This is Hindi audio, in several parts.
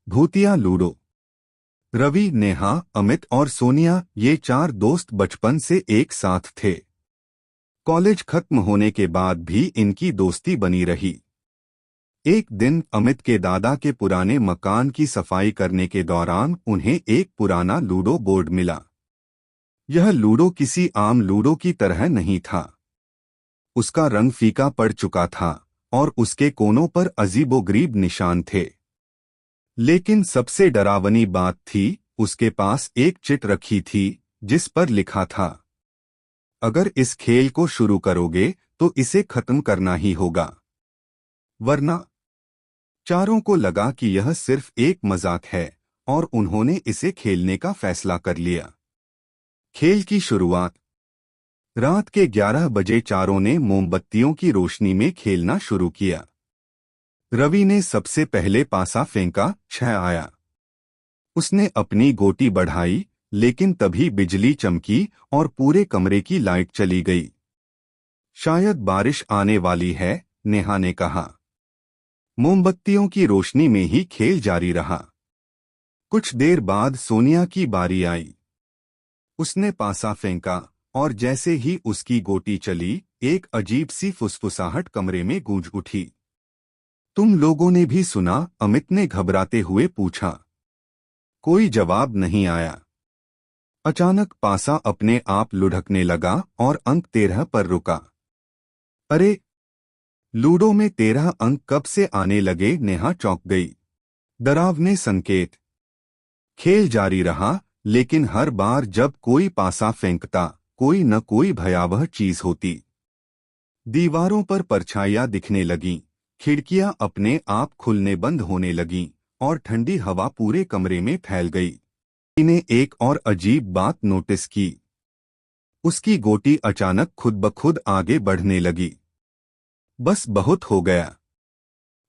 भूतिया लूडो। रवि, नेहा, अमित और सोनिया ये चार दोस्त बचपन से एक साथ थे। कॉलेज खत्म होने के बाद भी इनकी दोस्ती बनी रही। एक दिन अमित के दादा के पुराने मकान की सफाई करने के दौरान उन्हें एक पुराना लूडो बोर्ड मिला। यह लूडो किसी आम लूडो की तरह नहीं था। उसका रंग फीका पड़ चुका था और उसके कोनों पर अजीबोगरीब निशान थे। लेकिन सबसे डरावनी बात थी, उसके पास एक चिट रखी थी जिस पर लिखा था, अगर इस खेल को शुरू करोगे तो इसे खत्म करना ही होगा, वरना। चारों को लगा कि यह सिर्फ एक मजाक है और उन्होंने इसे खेलने का फैसला कर लिया। खेल की शुरुआत। रात के 11 बजे चारों ने मोमबत्तियों की रोशनी में खेलना शुरू किया। रवि ने सबसे पहले पासा फेंका, 6 आया। उसने अपनी गोटी बढ़ाई, लेकिन तभी बिजली चमकी और पूरे कमरे की लाइट चली गई। शायद बारिश आने वाली है, नेहा ने कहा। मोमबत्तियों की रोशनी में ही खेल जारी रहा। कुछ देर बाद सोनिया की बारी आई। उसने पासा फेंका और जैसे ही उसकी गोटी चली, एक अजीब सी फुसफुसाहट कमरे में गूंज उठी। तुम लोगों ने भी सुना? अमित ने घबराते हुए पूछा। कोई जवाब नहीं आया। अचानक पासा अपने आप लुढ़कने लगा और अंक 13 पर रुका। अरे, लूडो में 13 अंक कब से आने लगे? नेहा चौंक गई। डरावने संकेत। खेल जारी रहा, लेकिन हर बार जब कोई पासा फेंकता, कोई न कोई भयावह चीज होती। दीवारों पर परछाइयां दिखने लगीं, खिड़कियां अपने आप खुलने बंद होने लगीं और ठंडी हवा पूरे कमरे में फैल गई। ने एक और अजीब बात नोटिस की। उसकी गोटी अचानक खुद ब खुद आगे बढ़ने लगी। बस बहुत हो गया।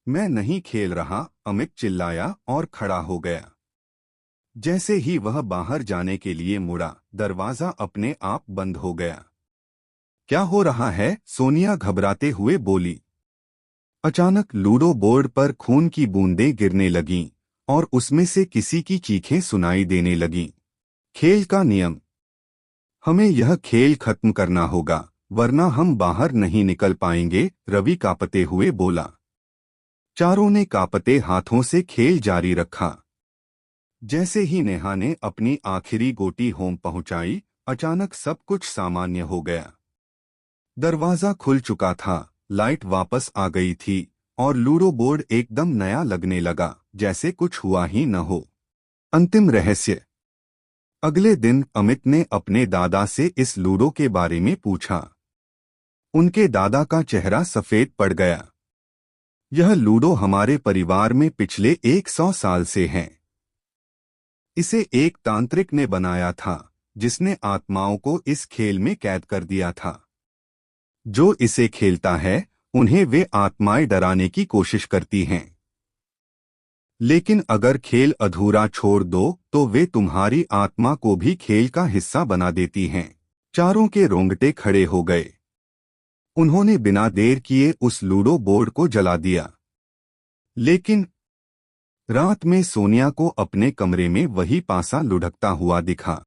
मैं नहीं खेल रहा, अमित चिल्लाया और खड़ा हो गया। जैसे ही वह बाहर जाने के लिए मुड़ा, दरवाजा अपने आप बंद हो गया। क्या हो रहा है? सोनिया घबराते हुए बोली। अचानक लूडो बोर्ड पर खून की बूंदें गिरने लगीं और उसमें से किसी की चीखें सुनाई देने लगीं। खेल का नियम। हमें यह खेल खत्म करना होगा, वरना हम बाहर नहीं निकल पाएंगे, रवि कांपते हुए बोला। चारों ने कांपते हाथों से खेल जारी रखा। जैसे ही नेहा ने अपनी आखिरी गोटी होम पहुंचाई, अचानक सब कुछ सामान्य हो गया। दरवाजा खुल चुका था, लाइट वापस आ गई थी और लूडो बोर्ड एकदम नया लगने लगा, जैसे कुछ हुआ ही न हो। अंतिम रहस्य। अगले दिन अमित ने अपने दादा से इस लूडो के बारे में पूछा। उनके दादा का चेहरा सफेद पड़ गया। यह लूडो हमारे परिवार में पिछले 100 साल से है। इसे एक तांत्रिक ने बनाया था, जिसने आत्माओं को इस खेल में कैद कर दिया था। जो इसे खेलता है, उन्हें वे आत्माएं डराने की कोशिश करती हैं। लेकिन अगर खेल अधूरा छोड़ दो तो वे तुम्हारी आत्मा को भी खेल का हिस्सा बना देती हैं। चारों के रोंगटे खड़े हो गए। उन्होंने बिना देर किए उस लूडो बोर्ड को जला दिया। लेकिन रात में सोनिया को अपने कमरे में वही पासा लुढ़कता हुआ दिखा।